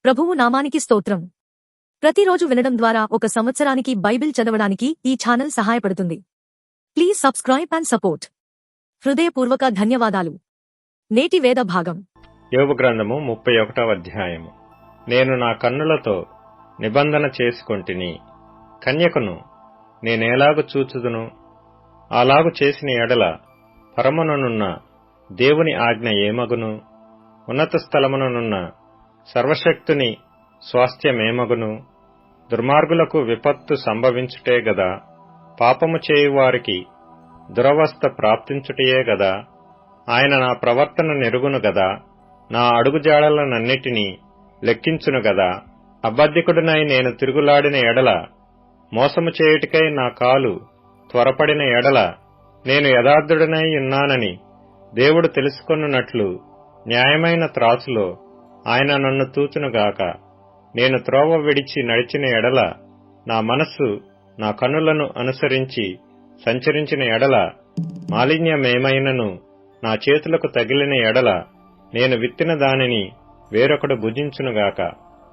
ప్రభువు నామానికి స్తోత్రం. ప్రతిరోజు వినడం ద్వారా ఒక సంవత్సరానికి బైబిల్ చదవడానికి ఈ ఛానల్ సహాయపడుతుంది. Please subscribe and support. హృదయపూర్వక ధన్యవాదాలు. నేటి వేద భాగం యోబు గ్రంథము 31వ అధ్యాయము. నేను నా కన్నులతో నిబంధన చేసుకొంటిని, కన్యకను నేనేలాగు చూచుదును? అలాగు చేసిన ఎడల పరముననున్న దేవుని ఆజ్ఞ ఏమగును? ఉన్నత స్థలముననున్న సర్వశక్తుని స్వాస్థ్యమేమగును? దుర్మార్గులకు విపత్తు సంభవించుటే గదా, పాపము చేయువారికి దురవస్థ ప్రాప్తించుటయే గదా. ఆయన నా ప్రవర్తన నెరుగును గదా, నా అడుగుజాడలనన్నిటినీ లెక్కించును గదా. అబద్ధికుడినై నేను తిరుగులాడిన ఎడల, మోసము చేయుటకై నా కాలు త్వరపడిన ఎడల, నేను యథార్థుడినై ఉన్నానని దేవుడు తెలుసుకొనున్నట్లు న్యాయమైన త్రాసులో ఆయన నన్ను తూచునుగాక. నేను త్రోవ విడిచి నడిచిన ఎడల, నా మనస్సు నా కన్నులను అనుసరించి సంచరించిన ఎడల, మాలిన్యమేమైనను నా చేతులకు తగిలిన ఎడల, నేను విత్తిన దానిని వేరొకడు భుజించునుగాక.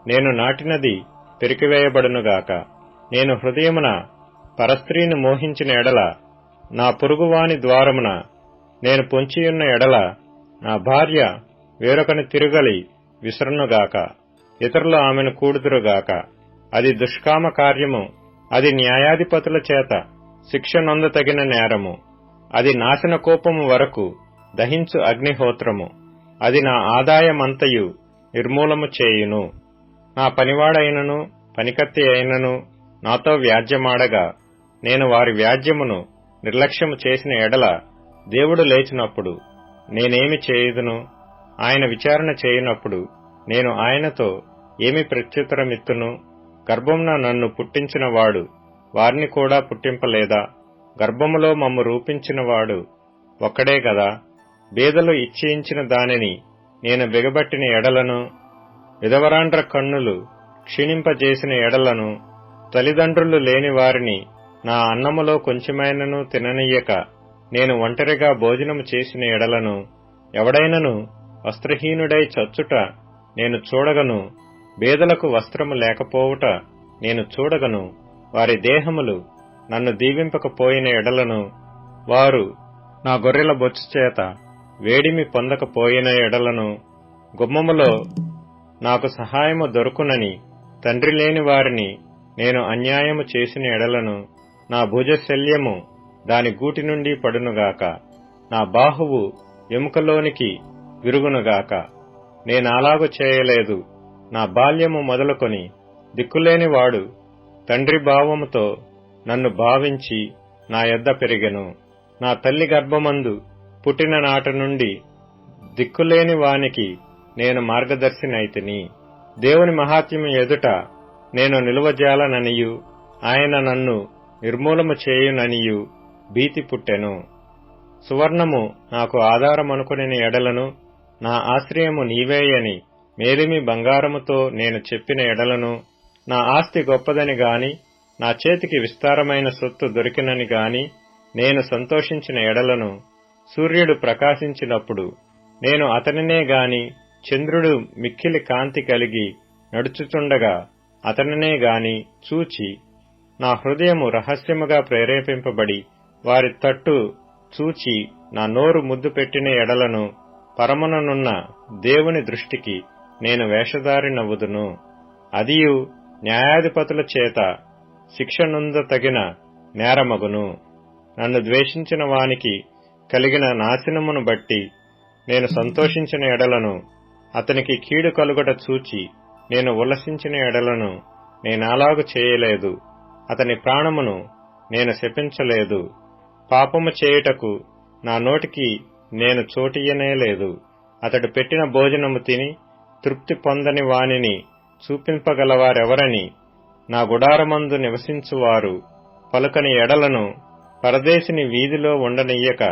నేను నాటినది పెరికివేయబడునుగాక. నేను హృదయమున పరస్త్రీని మోహించిన ఎడల, నా పొరుగువాని ద్వారమున నేను పొంచియున్న ఎడల, నా భార్య వేరొకని తిరుగలి విసరునుగాక. ఇతరులు ఆమెను కూడుదురుగాక. అది దుష్కామ కార్యము. అది న్యాయాధిపతుల చేత శిక్ష నొందతగిన నేరము. అది నాశన కోపము వరకు దహించు అగ్నిహోత్రము. అది నా ఆదాయమంతయు నిర్మూలము చేయును. నా పనివాడైనను పనికత్తి అయినను నాతో వ్యాజ్యమాడగా, నేను వారి వ్యాజ్యమును నిర్లక్ష్యము చేసిన ఎడల, దేవుడు లేచినప్పుడు నేనేమి చేయుదును? ఆయన విచారణ చేయునప్పుడు నేను ఆయనతో ఏమి ప్రత్యుత్తరమిత్తును? గర్భమున నన్ను పుట్టించినవాడు వారిని కూడా పుట్టింపలేదా? గర్భములో మమ్ము రూపించినవాడు ఒక్కడే గదా. బేదలు ఇచ్చేయించిన దానిని నేను బిగబట్టిన ఎడలను, విధవరాండ్ర కన్నులు క్షీణింపజేసిన ఎడలను, తల్లిదండ్రులు లేని వారిని నా అన్నములో కొంచెమైనను తిననీయక నేను ఒంటరిగా భోజనము చేసిన ఎడలను, ఎవడైనను వస్త్రహీనుడై చచ్చుట నేను చూడగను, బేదలకు వస్త్రము లేకపోవుట నేను చూడగను, వారి దేహములు నన్ను దీవింపకపోయిన ఎడలను, వారు నా గొర్రెల బొచ్చు చేత వేడిమి పొందకపోయిన ఎడలను, గుమ్మములో నాకు సహాయము దొరుకునని తండ్రి లేని వారిని నేను అన్యాయము చేసిన ఎడలను, నా భుజశల్యము దాని గూటి నుండి పడునుగాక, నా బాహువు ఎముకలోనికి విరుగునుగాక. నేనలాగు చేయలేదు. నా బాల్యము మొదలుకొని దిక్కులేనివాడు తండ్రి భావముతో నన్ను భావించి నా యొద్ద పెరిగెను. నా తల్లి గర్భమందు పుట్టిన నాటి నుండి దిక్కులేని వానికి నేను మార్గదర్శినైతిని. దేవుని మహాత్మ్యము ఎదుట నేను నిలువజాలననియు, ఆయన నన్ను నిర్మూలము చేయుననియు భీతి పుట్టెను. సువర్ణము నాకు ఆధారమనుకొనిన ఎడలను, నా ఆశ్రయము నీవేయని మేలిమి బంగారముతో నేను చెప్పిన ఎడలను, నా ఆస్తి గొప్పదని గాని, నా చేతికి విస్తారమైన సొత్తు దొరికినని గాని నేను సంతోషించిన ఎడలను, సూర్యుడు ప్రకాశించినప్పుడు నేను అతనినే గాని, చంద్రుడు మిక్కిలి కాంతి కలిగి నడుచుచుండగా అతనినే గాని చూచి, నా హృదయము రహస్యముగా ప్రేరేపింపబడి వారి తట్టు చూచి నా నోరు ముద్దు పెట్టిన ఎడలను, పరముననున్న దేవుని దృష్టికి నేను వేషధారినవుదును. అదియు న్యాయాధిపతుల చేత శిక్ష నొందతగిన నేరమగును. నన్ను ద్వేషించిన వానికి కలిగిన నాశనమును బట్టి నేను సంతోషించిన ఎడలను, అతనికి కీడు కలుగట చూచి నేను ఉల్లసించిన ఎడలను, నేనలాగు చేయలేదు. అతని ప్రాణమును నేను శపించలేదు. పాపము చేయుటకు నా నోటికి నేను చోటియ్యనేలేదు. అతడు పెట్టిన భోజనము తిని తృప్తి పొందని వానిని చూపింపగలవారెవరని నా గుడారమందు నివసించువారు పలుకని ఎడలను, పరదేశిని వీధిలో ఉండనియ్యక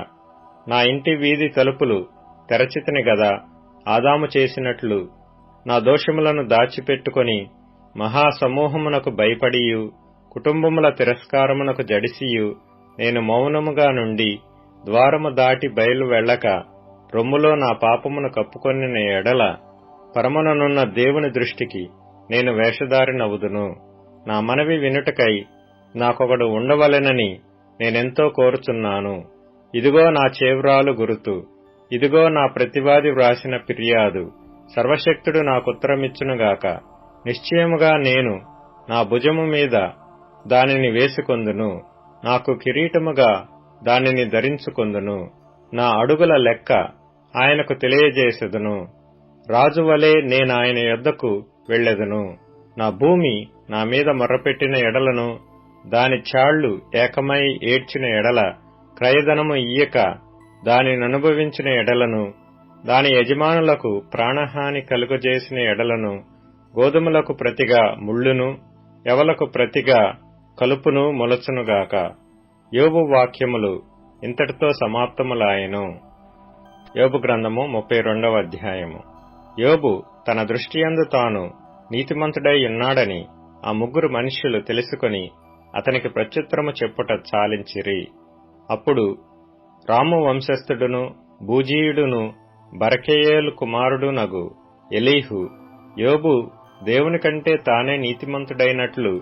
నా ఇంటి వీధి తలుపులు తెరచితిని గదా. ఆదాము చేసినట్లు నా దోషములను దాచిపెట్టుకొని మహాసమూహమునకు భయపడియు, కుటుంబముల తిరస్కారమునకు జడిసియు నేను మౌనముగా నుండి ద్వారము దాటి బయలు వెళ్ళక రొమ్ములో నా పాపమును కప్పుకొనిన ఎడల, పరముననున్న దేవుని దృష్టికి నేను వేషధారినవుదును. నా మనవి వినుటకై నాకొకడు ఉండవలెనని నేనెంతో కోరుచున్నాను. ఇదిగో నా చేవ్రాలు గురుతు, ఇదిగో నా ప్రతివాది వ్రాసిన ఫిర్యాదు. సర్వశక్తుడు నాకుత్తరమిచ్చునుగాక. నిశ్చయముగా నేను నా భుజము మీద దానిని వేసుకొందును, నాకు కిరీటముగా దానిని ధరించుకొందును. నా అడుగుల లెక్క ఆయనకు తెలియజేసెదను. రాజువలే నేనాయన యొద్దకు వెళ్ళెదను. నా భూమి నా మీద మొర్రపెట్టిన ఎడలను, దాని చాళ్లు ఏకమై ఏడ్చిన ఎడల, క్రయధనము ఇయ్యక దానిననుభవించిన ఎడలను, దాని యజమానులకు ప్రాణహాని కలుగజేసిన ఎడలను, గోధుమలకు ప్రతిగా ముళ్ళును, ఎవలకు ప్రతిగా కలుపును మొలచునుగాక. యోబు వాక్యములు ఇంతటితో సమాప్తములాయెను. యోబు గ్రంథము 32వ అధ్యాయము. యోబు తన దృష్టియందు తాను నీతిమంతుడై ఉన్నాడని ఆ ముగ్గురు మనుష్యులు తెలుసుకొని అతనికి ప్రత్యుత్తరము చెప్పుట చాలించిరి. అప్పుడు రాము వంశస్థుడును బూజీయుడును బరకెయేలు కుమారుడునగు ఎలీహు యోబు దేవుని కంటే తానే నీతిమంతుడైనట్లు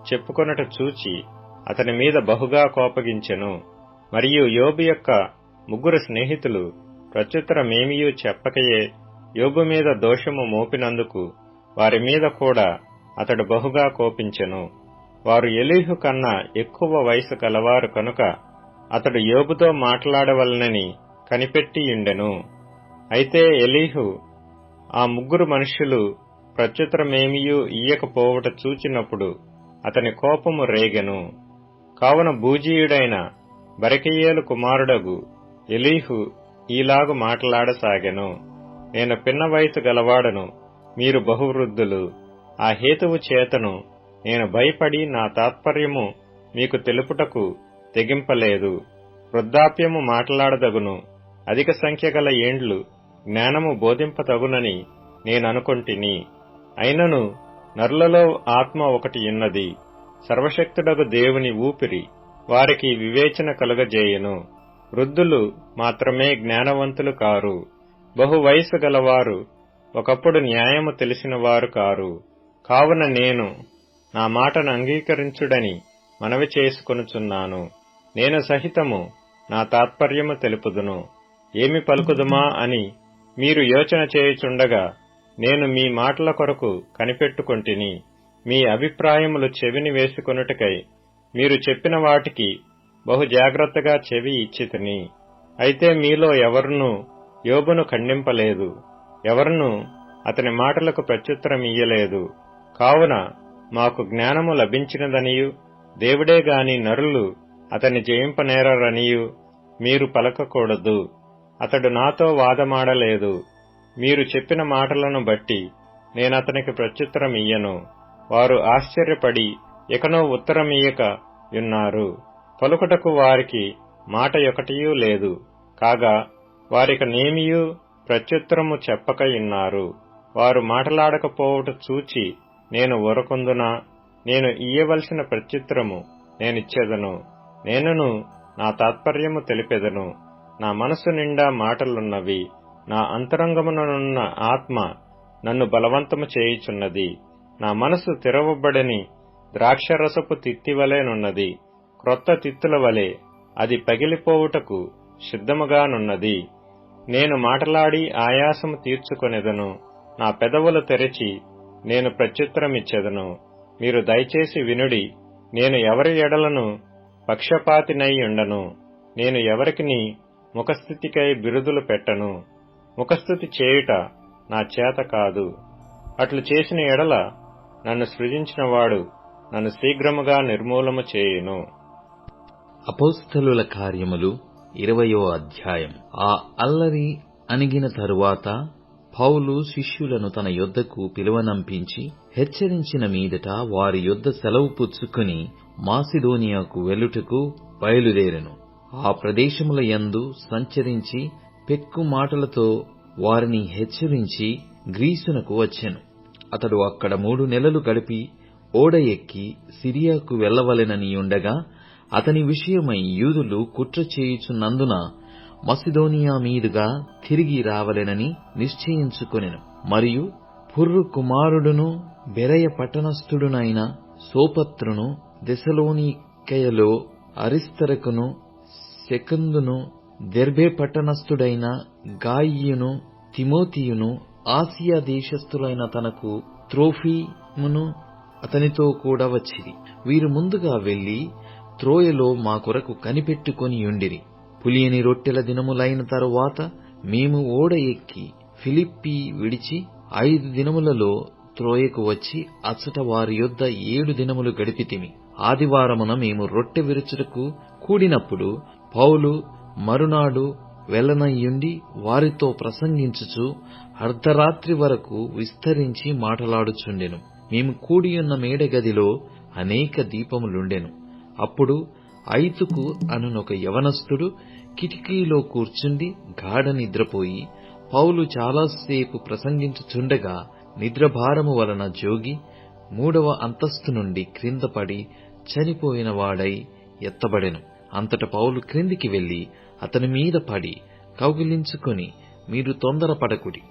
చెప్పుకొనుట చూచి అతని మీద బహుగా కోపగించెను. మరియు యోబు యొక్క ముగ్గురు స్నేహితులు ప్రత్యుత్తరమేమియూ చెప్పకయే యోబు మీద దోషము మోపినందుకు వారి మీద కూడా అతడు బహుగా కోపించెను. వారు ఎలీహు కన్నా ఎక్కువ వయసు కలవారు కనుక అతడు యోబుతో మాట్లాడవలనని కనిపెట్టియుండెను. అయితే ఎలీహు ఆ ముగ్గురు మనుష్యులు ప్రత్యుత్తరమేమియూ ఇయ్యకపోవుట చూచినప్పుడు అతని కోపము రేగెను. కావున బూజీయుడైన బరకెయేలు కుమారుడగు ఎలీహు ఈలాగు మాట్లాడసాగెను. నేను పిన్న వయసు గలవాడను, మీరు బహువృద్ధులు. ఆ హేతువు చేతను నేను భయపడి నా తాత్పర్యము మీకు తెలుపుటకు తెగింపలేదు. వృద్ధాప్యము మాట్లాడదగును, అధిక సంఖ్య గల ఏండ్లు జ్ఞానము బోధింపతగునని నేననుకొంటిని. అయినను నరులలో ఆత్మ ఒకటి ఉన్నది, సర్వశక్తుడగు దేవుని ఊపిరి వారికి వివేచన కలుగజేయును. వృద్ధులు మాత్రమే జ్ఞానవంతులు కారు, బహు వయసు గలవారు ఒకప్పుడు న్యాయము తెలిసిన వారు కారు. కావున నేను నా మాటను అంగీకరించుడని మనవి చేసుకొనుచున్నాను. నేను సహితము నా తాత్పర్యము తెలుపుదును. ఏమి పలుకుదుమా అని మీరు యోచన చేయుచుండగా నేను మీ మాటల కొరకు కనిపెట్టుకొంటిని. మీ అభిప్రాయములు చెవిని వేసుకొనుటకై మీరు చెప్పిన వాటికి బహు జాగ్రత్తగా చెవి ఇచ్చితిని. అయితే మీలో ఎవరునూ యోబును ఖండింపలేదు, ఎవరునూ అతని మాటలకు ప్రత్యుత్తరమియ్యలేదు. కావున మాకు జ్ఞానము లభించినదనియు దేవుడే గాని నరులు అతన్ని జయింపనేరరనియు మీరు పలకకూడదు. అతడు నాతో వాదమాడలేదు. మీరు చెప్పిన మాటలను బట్టి నేనతనికి ప్రత్యుత్తరమియ్యను. వారు ఆశ్చర్యపడి ఇకనూ ఉత్తరమియ్యక యున్నారు. పలుకుటకు వారికి మాట ఒకటియూ లేదు. కాగా వారిక నేమియూ ప్రత్యుత్తరము చెప్పక యున్నారు. వారు మాటలాడకపోవుట చూచి నేను ఊరకొందునా? నేను ఇయ్యవలసిన ప్రత్యుత్తరము నేనిచ్చెదను. నేనును నా తాత్పర్యము తెలిపెదను. నా మనసు నిండా మాటలున్నవి. నా అంతరంగముననున్న ఆత్మ నన్ను బలవంతము చేయుచున్నది. నా మనసు తెరవబడని ద్రాక్షరసపు తిత్తివలెనున్నది. క్రొత్త తిత్తుల వలె అది పగిలిపోవుటకు సిద్ధముగానున్నది. నేను మాటలాడి ఆయాసము తీర్చుకొనెదను. నా పెదవులు తెరచి నేను ప్రత్యుత్తరమిచ్చెదను. మీరు దయచేసి వినుడి. నేను ఎవరి ఎడలను పక్షపాతినై ఉండను. నేను ఎవరికిని ముఖస్థితికై బిరుదులు పెట్టను. ముఖస్థుతి చేయుట నా చేత కాదు. అట్లు చేసిన ఎడల నన్ను సృజించినవాడు నన్ను శీఘ్రముగా నిర్మూలము చేయును. అపోస్తలుల కార్యములు 20వ అధ్యాయం. ఆ అల్లరి అణిగిన తరువాత పౌలు శిష్యులను తన యొద్దకు పిలువనంపించి హెచ్చరించిన మీదట వారి యొద్ద సెలవు పుచ్చుకుని మాసిదోనియాకు వెళ్ళుటకు బయలుదేరెను. ఆ ప్రదేశముల యందు సంచరించి పెక్కు మాటలతో వారిని హెచ్చరించి గ్రీసునకు వచ్చెను. అతడు అక్కడ 3 నెలలు గడిపి ఓడ ఎక్కి సిరియాకు వెళ్లవలెననియుండగా అతని విషయమై యూదులు కుట్ర చేయుచున్నందున మసిదోనియా మీదుగా తిరిగి రావలెనని నిశ్చయించుకొనెను. మరియు హుర్రు కుమారుడును బెరయ పట్టణస్థుడునైన సోపత్రును, దెసలోనికయలో అరిస్తరకును, సెకందును, దెర్బే పట్టణస్థుడైన గాయియును, తిమోతియును, ఆసియా దేశస్థులైన తనకు త్రోఫిమును అతనితో కూడా వచ్చిరి. వీరు ముందుగా వెళ్లి త్రోయలో మా కొరకు కనిపెట్టుకొనియుండిరి. పులియని రొట్టెల దినములైన తరువాత మేము ఓడ ఎక్కి ఫిలిప్పి విడిచి 5 దినములలో త్రోయకు వచ్చి అచ్చట వారి యొద్ద 7 దినములు గడిపితిమి. ఆదివారమున మేము రొట్టె విరుచుటకు కూడినప్పుడు పౌలు మరునాడు వెళ్లనయ్యుండి వారితో ప్రసంగించుచు అర్ధరాత్రి వరకు విస్తరించి మాటలాడుచుండెను. మేము కూడియున్న మేడగదిలో అనేక దీపములుండెను. అప్పుడు ఐతుకు అనునొక యవనస్తుడు కిటికీలో కూర్చుండి గాఢ నిద్రపోయి, పౌలు చాలాసేపు ప్రసంగించుచుండగా నిద్రభారము వలన జోగి 3వ అంతస్తు నుండి క్రింద పడి చనిపోయిన వాడై ఎత్తబడెను. అంతట పౌలు క్రిందికి వెళ్లి అతని మీద పడి కౌగిలించుకొని, మీరు తొందరపడకుడి,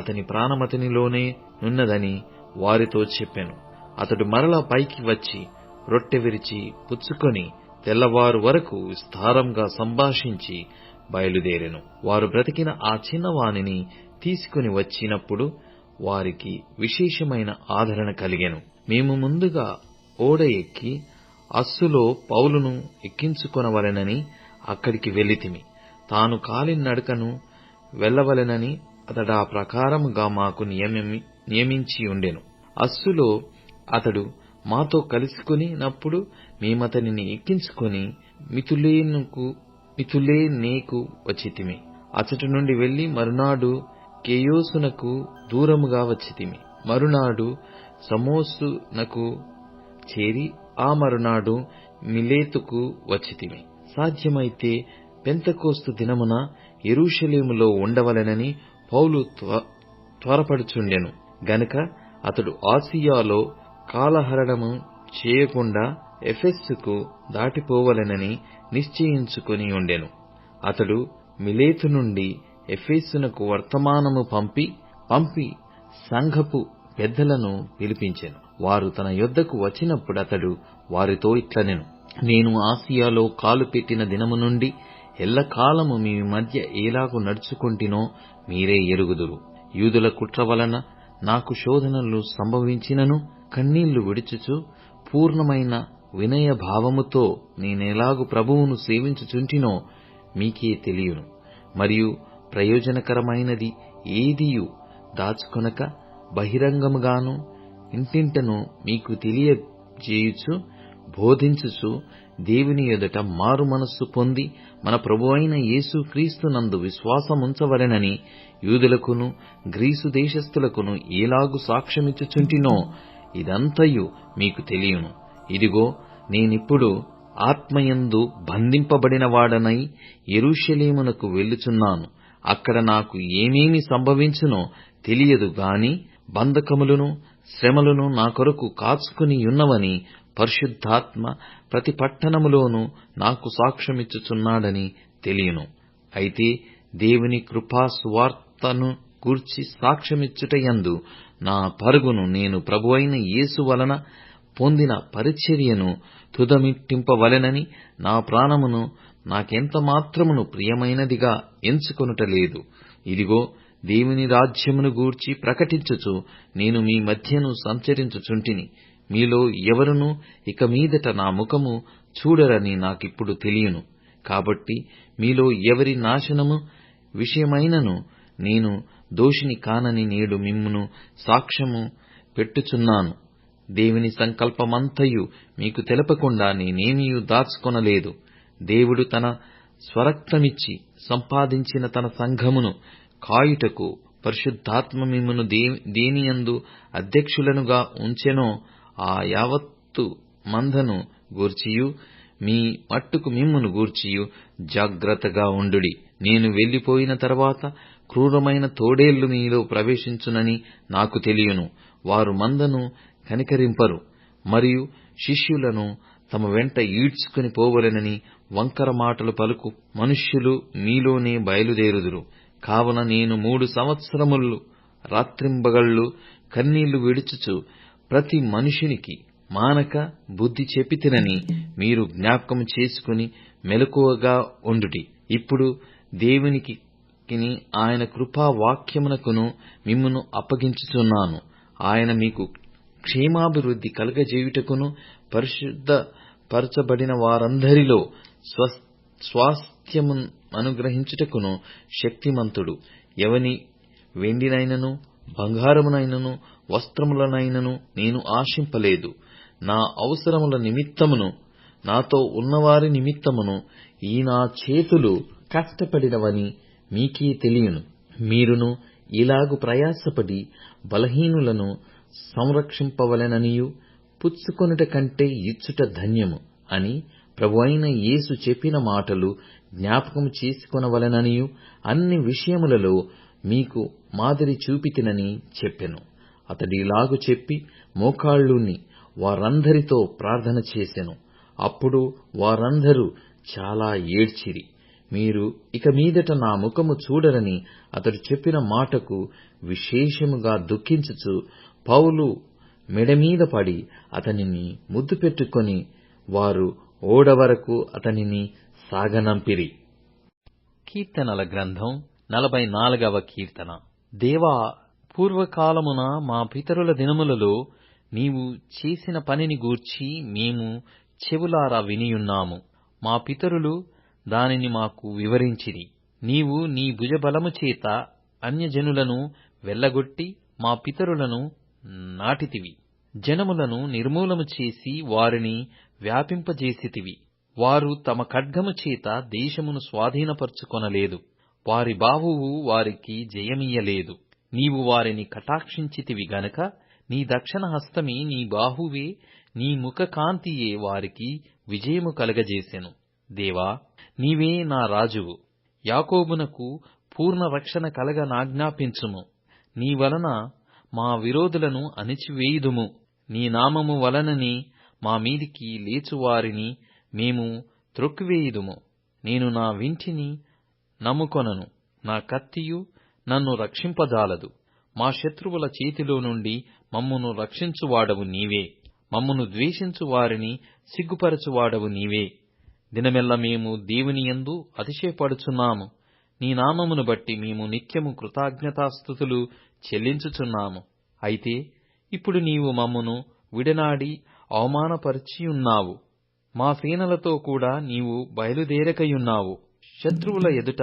అతని ప్రాణమతనిలోనే నున్నదని వారితో చెప్పెను. అతడు మరలా పైకి వచ్చి రొట్టె విరిచి పుచ్చుకొని తెల్లవారు వరకు విస్తారంగా సంభాషించి బయలుదేరెను. వారు బ్రతికిన ఆ చిన్నవానిని తీసుకుని వచ్చినప్పుడు వారికి విశేషమైన ఆదరణ కలిగెను. మేము ముందుగా ఓడ ఎక్కి అస్సులో పౌలును ఎక్కించుకొనవలెనని అక్కడికి వెళ్లితిమి. తాను కాలినడకను వెళ్లవలెనని అతడా ప్రకారముగా మాకు నియమించియుండెను. అస్సులో అతడు మాతో కలుసుకొనినప్పుడు మేమతనిని ఎక్కించుకొని మితులేనేకు వచ్చితిమి. అచ్చట నుండి వెళ్లి మరునాడు కేయోసునకు దూరముగా వచ్చితిమి. మరునాడు సమోసునకు చేరి ఆ మరునాడు మిలేతుకు వచ్చితిమి. సాధ్యమైతే పెంతెకోస్తు దినమున యెరూషలేములో ఉండవలెనని పౌలు త్వరపడుచుండెను గనుక అతడు ఆసియాలో కాలహరణము చేయకుండా ఎఫెస్సుకు దాటిపోవలెనని నిశ్చయించుకొని ఉండెను. అతడు మిలేతు నుండి ఎఫెసునకు వర్తమానము పంపి సంఘపు పెద్దలను పిలిపించెను. వారు తన యొద్దకు వచ్చినప్పుడు అతడు వారితో ఇట్లనెను: నేను ఆసియాలో కాలు పెట్టిన దినము నుండి ఎల్లకాలము మీ మధ్య ఎలాగు నడుచుకొంటినో మీరే ఎరుగుదురు. యూదుల కుట్ర వలన నాకు శోధనలు సంభవించినను కన్నీళ్లు విడుచుచు పూర్ణమైన వినయ భావముతో నేనెలాగు ప్రభువును సేవించుచుంటినో మీకే తెలియును. మరియు ప్రయోజనకరమైనది ఏదియు దాచుకొనక బహిరంగముగాను ఇంటింటను మీకు తెలియజేయుచు బోధించుచు దేవుని ఎదుట మారు మనస్సు పొంది మన ప్రభువైన యేసు క్రీస్తునందు విశ్వాసముంచవలెనని యూదులకును గ్రీసు దేశస్థులకును ఎలాగు సాక్ష్యమిచ్చుచుంటినో ఇదంతయు మీకు తెలియును. ఇదిగో, నేనిప్పుడు ఆత్మయందు బంధింపబడిన వాడనై యెరూషలేమునకు వెళ్ళుచున్నాను. అక్కడ నాకు ఏమేమి సంభవించునో తెలియదు గాని బంధకములను శ్రమలను నా కొరకు కాచుకునియున్నవని పరిశుద్ధాత్మ ప్రతి పట్టణములోనూ నాకు సాక్ష్యమిచ్చుచున్నాడని తెలియను. అయితే దేవుని కృపా సువార్తను గూర్చి సాక్ష్యమిచ్చుటయందు నా పరుగును నేను ప్రభువైన యేసు వలన పొందిన పరిచర్యను తుదమిట్టింపవలెనని నా ప్రాణమును నాకెంత మాత్రమును ప్రియమైనదిగా ఎంచుకొనుటలేదు. ఇదిగో, దేవుని రాజ్యమును గూర్చి ప్రకటించుచు నేను మీ మధ్యను సంచరించుచుంటిని. మీలో ఎవరునూ ఇక మీదట నా ముఖము చూడరని నాకిప్పుడు తెలియను. కాబట్టి మీలో ఎవరి నాశనము విషయమైనను నేను దోషిని కానని నేడు మిమ్మును సాక్ష్యము పెట్టుచున్నాను. దేవుని సంకల్పమంతయు మీకు తెలపకుండా నేనేమియూ దాచుకొనలేదు. దేవుడు తన స్వరక్తమిచ్చి సంపాదించిన తన సంఘమును కాయుటకు పరిశుద్ధాత్మ మిమ్మును దేనియందు అధ్యక్షులనుగా ఉంచెనో ఆ యావత్తు మందను గూర్చియు మీ మట్టుకు మిమ్మును గూర్చియు జాగ్రత్తగా ఉండుడి. నేను వెళ్లిపోయిన తరువాత క్రూరమైన తోడేళ్లు మీలో ప్రవేశించునని నాకు తెలియను. వారు మందను కనికరింపరు మరియు శిష్యులను తమ వెంట ఈడ్చుకుని పోవలెనని వంకర మాటలు పలుకు మనుష్యులు మీలోనే బయలుదేరుదురు. కావున నేను 3 సంవత్సరములు రాత్రింబగళ్ళు కన్నీళ్లు విడుచుచు ప్రతి మనుషునికి మానక బుద్ధి చెప్పితినని మీరు జ్ఞాపకం చేసుకుని మెలకువగా ఉండుడి. ఇప్పుడు దేవునికి ఆయన కృపా వాక్యమునకును మిమ్మును అప్పగించుచున్నాను. ఆయన మీకు క్షేమాభివృద్ధి కలగజేయుటకును పరిశుద్ధ పరచబడిన వారందరిలో స్వాస్థ్యము అనుగ్రహించుటకును శక్తిమంతుడు. ఎవని వెండినైనను బంగారమునైనను వస్త్రములనైనను నేను ఆశింపలేదు. నా అవసరముల నిమిత్తమును నాతో ఉన్నవారి నిమిత్తమును ఈ నా చేతులు కష్టపడినవని మీకే తెలియను. మీరును ఇలాగు ప్రయాసపడి బలహీనులను సంరక్షింపవలెననియు పుచ్చుకొనుట కంటే ఇచ్చుట ధన్యము అని ప్రభువైన యేసు చెప్పిన మాటలు జ్ఞాపకము చేసుకొనవలెననియు అన్ని విషయములలో మీకు మాదిరి చూపితినని చెప్పెను. అతడిలాగు చెప్పి మోకాళ్ళూని వారందరితో ప్రార్థన చేసెను. అప్పుడు వారందరూ చాలా ఏడ్చిరి. మీరు ఇక మీదట నా ముఖము చూడరని అతడు చెప్పిన మాటకు విశేషముగా దుఃఖించుచు పౌలు మెడమీద పడి అతనిని ముద్దు పెట్టుకొని వారు ఓడ వరకు అతనిని సాగనంపిరి. కీర్తనల గ్రంథం 44వ కీర్తన. దేవా, పూర్వకాలమున మా పితరుల దినములలో నీవు చేసిన పనిని గూర్చి మేము చెవులారా వినియున్నాము. మా పితరులు దానిని మాకు వివరించిరి. నీవు నీ భుజబలము చేత అన్యజనులను వెళ్లగొట్టి మా పితరులను నాటితివి. జనములను నిర్మూలము చేసి వారిని వ్యాపింపజేసితివి. వారు తమ ఖడ్గము చేత దేశమును స్వాధీనపరచుకొనలేదు. వారి బాహువు వారికి జయమియ్యలేదు. నీవు వారిని కటాక్షించితివి గనక నీ దక్షిణ హస్తమే, నీ బాహువే, నీ ముఖకాంతియే వారికి విజయము కలగజేసెను. దేవా, నీవే నా రాజువు. యాకోబునకు పూర్ణ రక్షణ కలగ నాజ్ఞాపించుము. నీ వలన మా విరోధులను అణిచివేయుదుము. నీ నామము వలననే మా మీదికి లేచువారిని మేము త్రొక్కివేయుదుము. నేను నా వింటిని నమ్ముకొనను. నా కత్తియు నన్ను రక్షింపజాలదు. మా శత్రువుల చేతిలో నుండి మమ్మును రక్షించువాడవు నీవే. మమ్మును ద్వేషించు వారిని సిగ్గుపరచువాడవు నీవే. దినమెల్ల మేము దేవుని యందు అతిశయపడుచున్నాము. నీ నామమును బట్టి మేము నిత్యము కృతజ్ఞతాస్తుతులు చెల్లించుచున్నాము. అయితే ఇప్పుడు నీవు మమ్మును విడనాడి అవమానపరిచియున్నావు. మా సేనలతో కూడా నీవు బయలుదేరకయున్నావు. శత్రువుల ఎదుట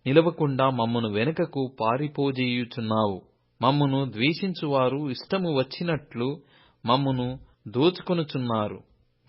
నిలవకుండా మమ్మును వెనుకకు పారిపోజేయుచున్నావు. మమ్మును ద్వేషించువారు ఇష్టము వచ్చినట్లు మమ్మును దోచుకొనుచున్నారు.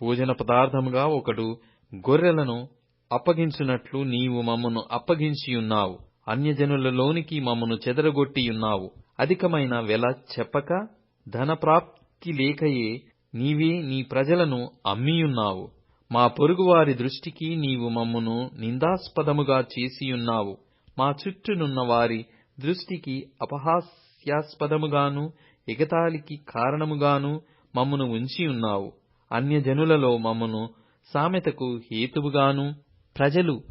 భోజన పదార్థముగా ఒకడు గొర్రెలను అప్పగించున్నట్లు నీవు మమ్మును అప్పగించియున్నావు. అన్యజనులలోనికి మమ్మును చెదరగొట్టియున్నావు. అధికమైన వెల చెప్పక ధనప్రాప్తి లేకయే నీవే నీ ప్రజలను అమ్మియున్నావు. మా పొరుగువారి దృష్టికి నీవు మమ్మును నిందాస్పదముగా చేసియున్నావు. మా చుట్టూనున్న వారి దృష్టికి అపహాస్యాస్పదముగాను ఎగతాళికి కారణముగాను మమ్మును ఉంచియున్నావు. అన్యజనులలో మమ్మును సామెతకు హేతువుగాను ప్రజలు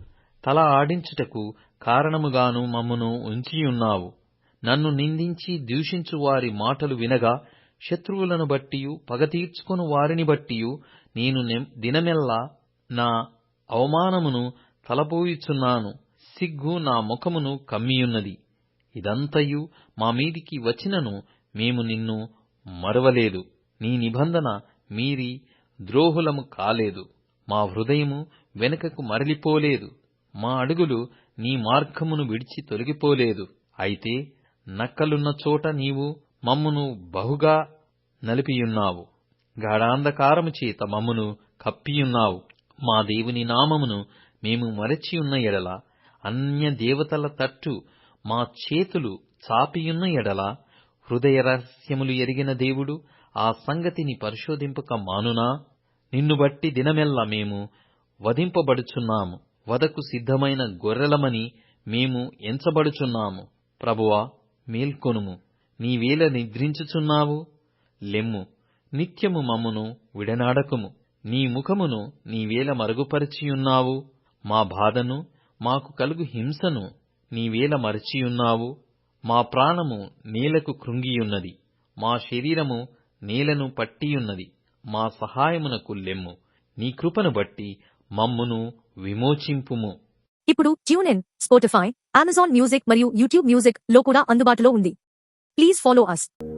తల ఆడించుటకు కారణముగాను మమ్మును ఉంచియున్నావు. నన్ను నిందించి దూషించు వారి మాటలు వినగా శత్రువులను బట్టియు పగ తీర్చుకొను వారిని బట్టియు నేను దినమెల్లా నా అవమానమును తలపోయుచున్నాను. సిగ్గు నా ముఖమును కమ్మియున్నది. ఇదంతయు మా మీదికి వచ్చినను మేము నిన్ను మరువలేదు. నీ నిబంధన మీరి ద్రోహులము కాలేదు. మా హృదయము వెనుకకు మరలిపోలేదు. మా అడుగులు నీ మార్గమును విడిచి తొలగిపోలేదు. అయితే నక్కలున్న చోట నీవు మమ్మును బహుగా నలిపియున్నావు. గాఢాంధకారము చేత మమ్మును కప్పియున్నావు. మా దేవుని నామమును మేము మరచియున్న ఎడల, అన్య దేవతల తట్టు మా చేతులు చాపియున్న ఎడల, హృదయ రహస్యములు ఎరిగిన దేవుడు ఆ సంగతిని పరిశోధింపక మానునా? నిన్ను బట్టి దినమెల్లా మేము వధింపబడుచున్నాము. వధకు సిద్ధమైన గొర్రెలమని మేము ఎంచబడుచున్నాము. ప్రభువా, మేల్కొనుము. నీవేళ నిద్రించుచున్నావు? లెమ్ము. నిత్యము మమ్మును విడనాడకుము. నీ ముఖమును నీవేళ మరుగుపరచియున్నావు? మా బాధను, మాకు కలుగు హింసను నీవేళ మరచియున్నావు? మా ప్రాణము నేలకు కృంగియున్నది. మా శరీరము నేలను పట్టియున్నది. మా సహాయమునకు లెమ్ము. నీ కృపను బట్టి మమ్మును విమోచింపుము. ఇప్పుడు tune in, Spotify, Amazon music మరియు యూట్యూబ్ మ్యూజిక్ లో కూడా అందుబాటులో ఉంది. Please follow us.